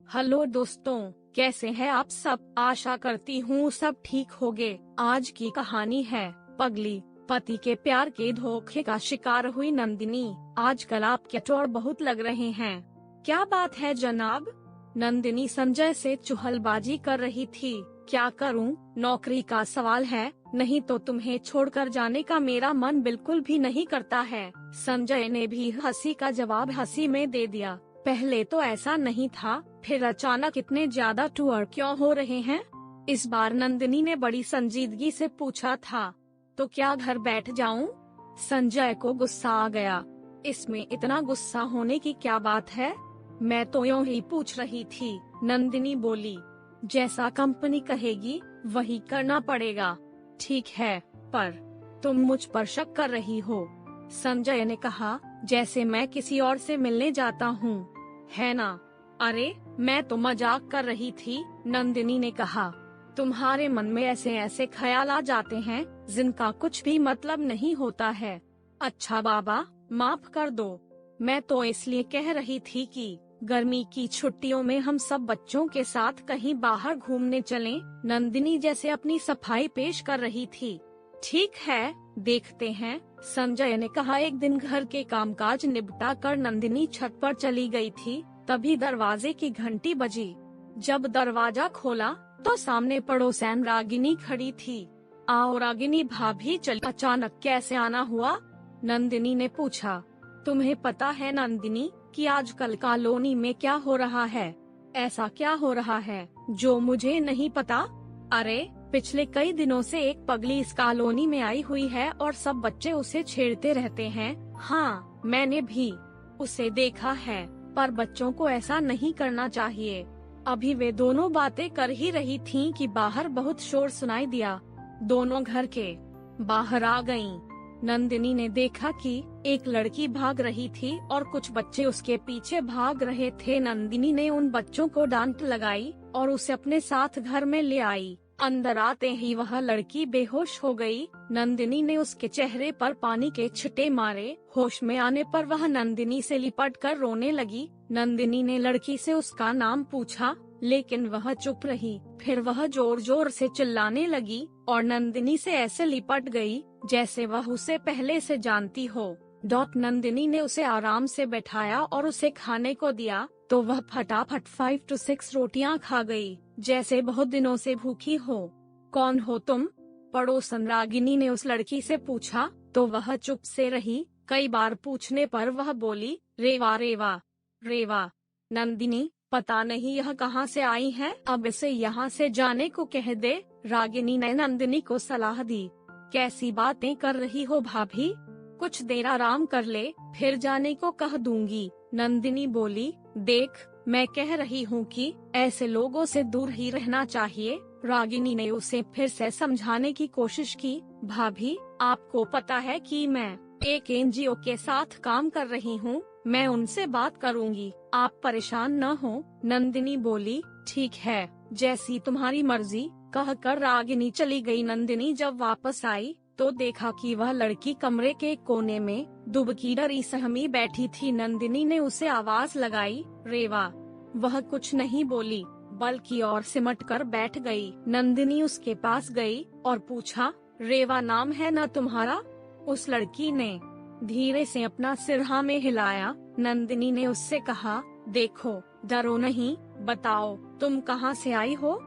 Hello दोस्तों, कैसे हैं आप सब। आशा करती हूँ सब ठीक होंगे। आज की कहानी है पगली। पति के प्यार के धोखे का शिकार हुई नंदिनी। आजकल आप चटोर बहुत लग रहे हैं। क्या बात है जनाब। नंदिनी संजय से चुहलबाजी कर रही थी। क्या करूं, नौकरी का सवाल है, नहीं तो तुम्हें छोड़कर जाने का मेरा मन बिल्कुल भी नहीं करता है। संजय ने भी हंसी का जवाब हंसी में दे दिया। पहले तो ऐसा नहीं था, फिर अचानक इतने ज्यादा टूर क्यों हो रहे हैं। इस बार नंदिनी ने बड़ी संजीदगी से पूछा था। तो क्या घर बैठ जाऊं? संजय को गुस्सा आ गया। इसमें इतना गुस्सा होने की क्या बात है, मैं तो यूं ही पूछ रही थी। नंदिनी बोली, जैसा कंपनी कहेगी वही करना पड़ेगा। ठीक है, पर तुम मुझ पर शक कर रही हो। संजय ने कहा, जैसे मैं किसी और से मिलने जाता हूँ, है ना। अरे मैं तो मजाक कर रही थी, नंदिनी ने कहा। तुम्हारे मन में ऐसे ऐसे ख्याल आ जाते हैं जिनका कुछ भी मतलब नहीं होता है। अच्छा बाबा, माफ कर दो। मैं तो इसलिए कह रही थी कि गर्मी की छुट्टियों में हम सब बच्चों के साथ कहीं बाहर घूमने चलें। नंदिनी जैसे अपनी सफाई पेश कर रही थी। ठीक है, देखते हैं, संजय ने कहा। एक दिन घर के कामकाज निपटा कर नंदिनी छत पर चली गई थी। तभी दरवाजे की घंटी बजी। जब दरवाजा खोला तो सामने पड़ोसन रागिनी खड़ी थी। आओ रागिनी भाभी, चल। अचानक कैसे आना हुआ, नंदिनी ने पूछा। तुम्हें पता है नंदिनी कि आजकल कॉलोनी में क्या हो रहा है? ऐसा क्या हो रहा है जो मुझे नहीं पता? अरे पिछले कई दिनों से एक पगली इस कॉलोनी में आई हुई है और सब बच्चे उसे छेड़ते रहते हैं। हाँ, मैंने भी उसे देखा है, पर बच्चों को ऐसा नहीं करना चाहिए। अभी वे दोनों बातें कर ही रही थीं कि बाहर बहुत शोर सुनाई दिया। दोनों घर के बाहर आ गईं। नंदिनी ने देखा कि एक लड़की भाग रही थी और कुछ बच्चे उसके पीछे भाग रहे थे। नंदिनी ने उन बच्चों को डांट लगाई और उसे अपने साथ घर में ले आई। अंदर आते ही वह लड़की बेहोश हो गई। नंदिनी ने उसके चेहरे पर पानी के छिटे मारे। होश में आने पर वह नंदिनी से लिपट कर रोने लगी। नंदिनी ने लड़की से उसका नाम पूछा, लेकिन वह चुप रही। फिर वह जोर जोर से चिल्लाने लगी और नंदिनी से ऐसे लिपट गई जैसे वह उसे पहले से जानती हो। नंदिनी ने उसे आराम से बैठाया और उसे खाने को दिया तो वह फटाफट 5 to 6 रोटियां खा गई, जैसे बहुत दिनों से भूखी हो। कौन हो तुम? पड़ोसन रागिनी ने उस लड़की से पूछा तो वह चुप से रही। कई बार पूछने पर वह बोली, रेवा रेवा रेवा। नंदिनी, पता नहीं यह कहाँ से आई है, अब इसे यहाँ से जाने को कह दे। रागिनी ने नंदिनी को सलाह दी। कैसी बातें कर रही हो भाभी, कुछ देर आराम कर ले, फिर जाने को कह दूंगी। नंदिनी बोली, देख, मैं कह रही हूँ कि ऐसे लोगों से दूर ही रहना चाहिए। रागिनी ने उसे फिर से समझाने की कोशिश की। भाभी, आपको पता है कि मैं एक एनजीओ के साथ काम कर रही हूँ, मैं उनसे बात करूँगी, आप परेशान न हो। नंदिनी बोली, ठीक है, जैसी तुम्हारी मर्जी, कहकर रागिनी चली गई। नंदिनी जब वापस आई तो देखा कि वह लड़की कमरे के कोने में दुबकी डरी सहमी बैठी थी। नंदिनी ने उसे आवाज लगाई, रेवा। वह कुछ नहीं बोली, बल्कि और सिमट कर बैठ गई। नंदिनी उसके पास गई और पूछा, रेवा नाम है न तुम्हारा? उस लड़की ने धीरे से अपना सिर हाँ में हिलाया। नंदिनी ने उससे कहा, देखो, डरो नहीं, बताओ तुम कहाँ से आई हो,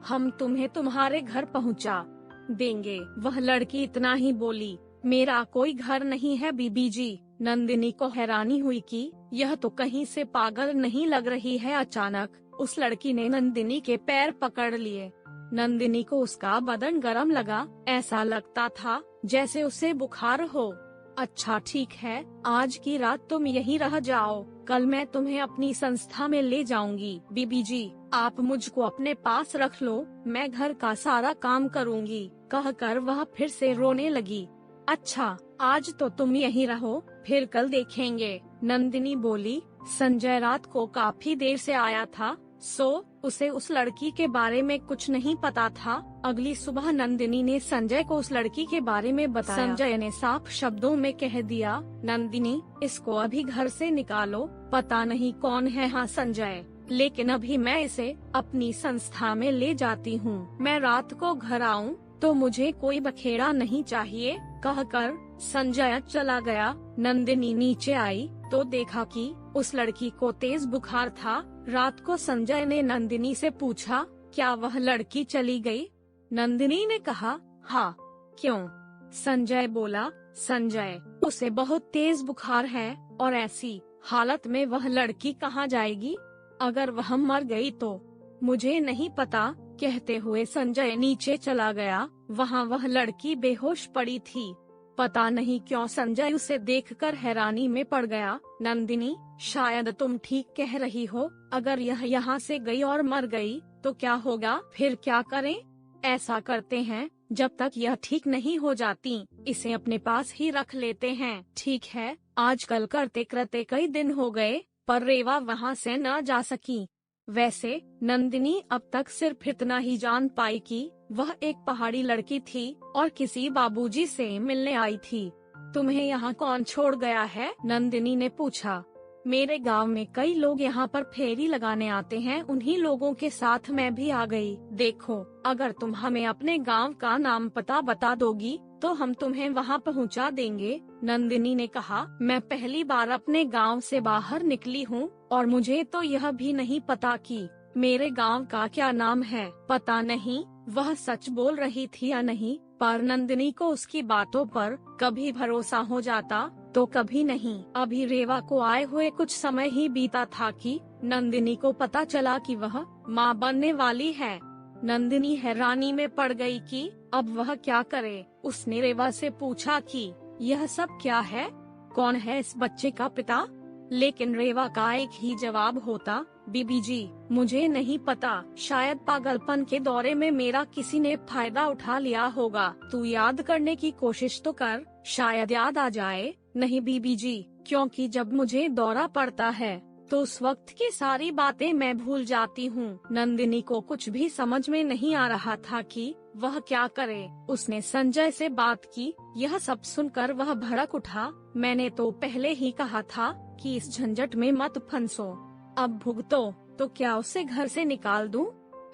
हम तुम्हें तुम्हारे घर पहुँचा देंगे। वह लड़की इतना ही बोली, मेरा कोई घर नहीं है बीबी जी। नंदिनी को हैरानी हुई कि यह तो कहीं से पागल नहीं लग रही है। अचानक उस लड़की ने नंदिनी के पैर पकड़ लिए। नंदिनी को उसका बदन गर्म लगा, ऐसा लगता था जैसे उसे बुखार हो। अच्छा ठीक है, आज की रात तुम यहीं रह जाओ, कल मैं तुम्हें अपनी संस्था में ले जाऊंगी। बीबी जी, आप मुझको अपने पास रख लो, मैं घर का सारा काम करूंगी, कहकर वह फिर से रोने लगी। अच्छा, आज तो तुम यहीं रहो, फिर कल देखेंगे। नंदिनी बोली, संजय रात को काफी देर से आया था, सो उसे उस लड़की के बारे में कुछ नहीं पता था। अगली सुबह नंदिनी ने संजय को उस लड़की के बारे में बताया। संजय ने साफ शब्दों में कह दिया, नंदिनी, इसको अभी घर से निकालो, पता नहीं कौन है। हाँ संजय, लेकिन अभी मैं इसे अपनी संस्था में ले जाती हूँ। मैं रात को घर आऊँ तो मुझे कोई बखेड़ा नहीं चाहिए, कहकर संजय चला गया। नंदिनी नीचे आई तो देखा कि उस लड़की को तेज बुखार था। रात को संजय ने नंदिनी से पूछा, क्या वह लड़की चली गई? नंदिनी ने कहा, हाँ। क्यों? संजय बोला, संजय, उसे बहुत तेज बुखार है और ऐसी हालत में वह लड़की कहाँ जाएगी? अगर वह मर गई तो? मुझे नहीं पता, कहते हुए संजय नीचे चला गया। वहाँ वह लड़की बेहोश पड़ी थी। पता नहीं क्यों संजय उसे देखकर हैरानी में पड़ गया। नंदिनी, शायद तुम ठीक कह रही हो। अगर यह यहाँ से गई और मर गई तो क्या होगा? फिर क्या करें? ऐसा करते हैं, जब तक यह ठीक नहीं हो जाती इसे अपने पास ही रख लेते हैं। ठीक है। आजकल करते करते कई दिन हो गए पर रेवा वहाँ से न जा सकी। वैसे नंदिनी अब तक सिर्फ इतना ही जान पाई कि वह एक पहाड़ी लड़की थी और किसी बाबूजी से मिलने आई थी। तुम्हें यहाँ कौन छोड़ गया है? नंदिनी ने पूछा। मेरे गांव में कई लोग यहाँ पर फेरी लगाने आते हैं, उन्हीं लोगों के साथ मैं भी आ गई। देखो, अगर तुम हमें अपने गांव का नाम पता बता दोगी तो हम तुम्हें वहाँ पहुँचा देंगे। नंदिनी ने कहा, मैं पहली बार अपने गांव से बाहर निकली हूँ और मुझे तो यह भी नहीं पता कि मेरे गांव का क्या नाम है। पता नहीं वह सच बोल रही थी या नहीं, पर नंदिनी को उसकी बातों पर कभी भरोसा हो जाता तो कभी नहीं। अभी रेवा को आए हुए कुछ समय ही बीता था कि नंदिनी को पता चला कि वह माँ बनने वाली है। नंदिनी हैरानी में पड़ गई कि अब वह क्या करे। उसने रेवा से पूछा कि यह सब क्या है, कौन है इस बच्चे का पिता? लेकिन रेवा का एक ही जवाब होता, बीबी जी, मुझे नहीं पता। शायद पागलपन के दौरे में मेरा किसी ने फायदा उठा लिया होगा। तू याद करने की कोशिश तो कर, शायद याद आ जाए। नहीं बीबी जी, क्योंकि जब मुझे दौरा पड़ता है तो उस वक्त की सारी बातें मैं भूल जाती हूँ। नंदिनी को कुछ भी समझ में नहीं आ रहा था कि वह क्या करे। उसने संजय से बात की। यह सब सुनकर वह भड़क उठा। मैंने तो पहले ही कहा था कि इस झंझट में मत फंसो। अब भुगतो तो क्या उसे घर से निकाल दूं?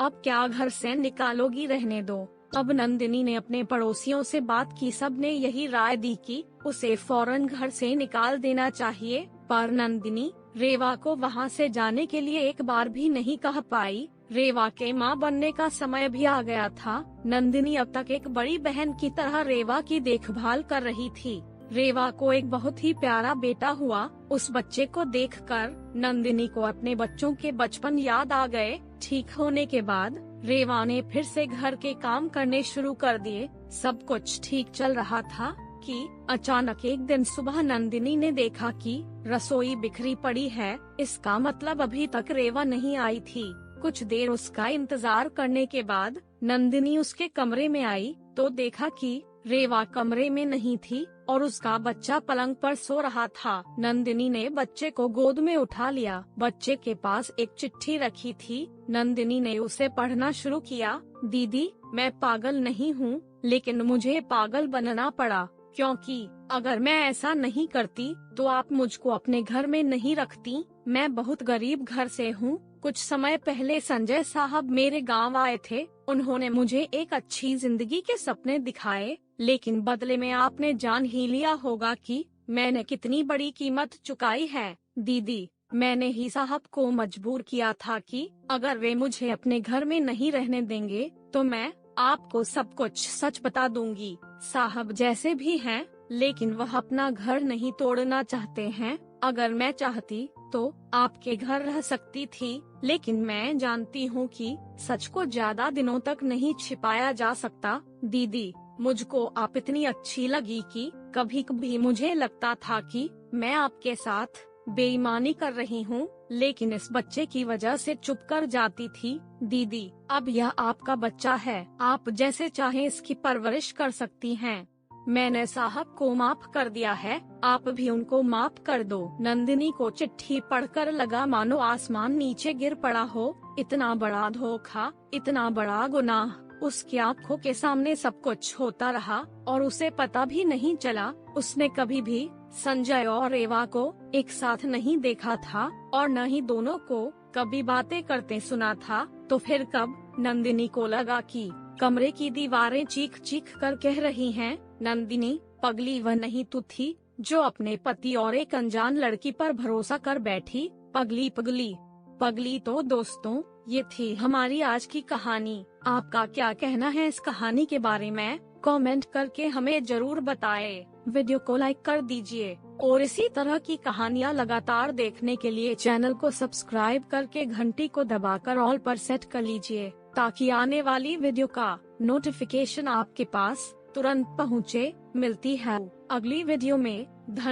अब क्या घर से निकालोगी? रहने दो। अब नंदिनी ने अपने पड़ोसियों से बात की। सबने यही राय दी कि उसे फौरन घर से निकाल देना चाहिए, पर नंदिनी रेवा को वहाँ से जाने के लिए एक बार भी नहीं कह पाई। रेवा के माँ बनने का समय भी आ गया था। नंदिनी अब तक एक बड़ी बहन की तरह रेवा की देखभाल कर रही थी। रेवा को एक बहुत ही प्यारा बेटा हुआ। उस बच्चे को देखकर नंदिनी को अपने बच्चों के बचपन याद आ गए। ठीक होने के बाद रेवा ने फिर से घर के काम करने शुरू कर दिए। सब कुछ ठीक चल रहा था कि अचानक एक दिन सुबह नंदिनी ने देखा कि रसोई बिखरी पड़ी है। इसका मतलब अभी तक रेवा नहीं आई थी। कुछ देर उसका इंतजार करने के बाद नंदिनी उसके कमरे में आई तो देखा कि रेवा कमरे में नहीं थी और उसका बच्चा पलंग पर सो रहा था। नंदिनी ने बच्चे को गोद में उठा लिया। बच्चे के पास एक चिट्ठी रखी थी। नंदिनी ने उसे पढ़ना शुरू किया। दीदी, मैं पागल नहीं हूँ, लेकिन मुझे पागल बनना पड़ा, क्योंकि अगर मैं ऐसा नहीं करती तो आप मुझको अपने घर में नहीं रखती। मैं बहुत गरीब घर से हूँ। कुछ समय पहले संजय साहब मेरे गांव आए थे। उन्होंने मुझे एक अच्छी जिंदगी के सपने दिखाए, लेकिन बदले में आपने जान ही लिया होगा कि मैंने कितनी बड़ी कीमत चुकाई है। दीदी, मैंने ही साहब को मजबूर किया था कि अगर वे मुझे अपने घर में नहीं रहने देंगे तो मैं आपको सब कुछ सच बता दूंगी। साहब जैसे भी हैं, लेकिन वह अपना घर नहीं तोड़ना चाहते हैं। अगर मैं चाहती तो आपके घर रह सकती थी, लेकिन मैं जानती हूँ कि सच को ज्यादा दिनों तक नहीं छिपाया जा सकता। दीदी, मुझको आप इतनी अच्छी लगी कि कभी कभी मुझे लगता था कि मैं आपके साथ बेईमानी कर रही हूँ, लेकिन इस बच्चे की वजह से चुप कर जाती थी। दीदी, अब यह आपका बच्चा है, आप जैसे चाहें इसकी परवरिश कर सकती हैं। मैंने साहब को माफ कर दिया है, आप भी उनको माफ कर दो। नंदिनी को चिट्ठी पढ़कर लगा मानो आसमान नीचे गिर पड़ा हो। इतना बड़ा धोखा, इतना बड़ा गुनाह उसकी आंखों के सामने सब कुछ होता रहा और उसे पता भी नहीं चला। उसने कभी भी संजय और रेवा को एक साथ नहीं देखा था और न ही दोनों को कभी बातें करते सुना था, तो फिर कब? नंदिनी को लगा कि कमरे की दीवारें चीख चीख कर कह रही हैं, नंदिनी पगली वह नहीं तू थी जो अपने पति और एक अनजान लड़की पर भरोसा कर बैठी। पगली पगली पगली। तो दोस्तों, ये थी हमारी आज की कहानी। आपका क्या कहना है इस कहानी के बारे में? कमेंट करके हमें जरूर बताएं। वीडियो को लाइक कर दीजिए और इसी तरह की कहानियाँ लगातार देखने के लिए चैनल को सब्सक्राइब करके घंटी को दबाकर ऑल पर सेट कर लीजिए, ताकि आने वाली वीडियो का नोटिफिकेशन आपके पास तुरंत पहुँचे। मिलती है अगली वीडियो में। धन्यवाद।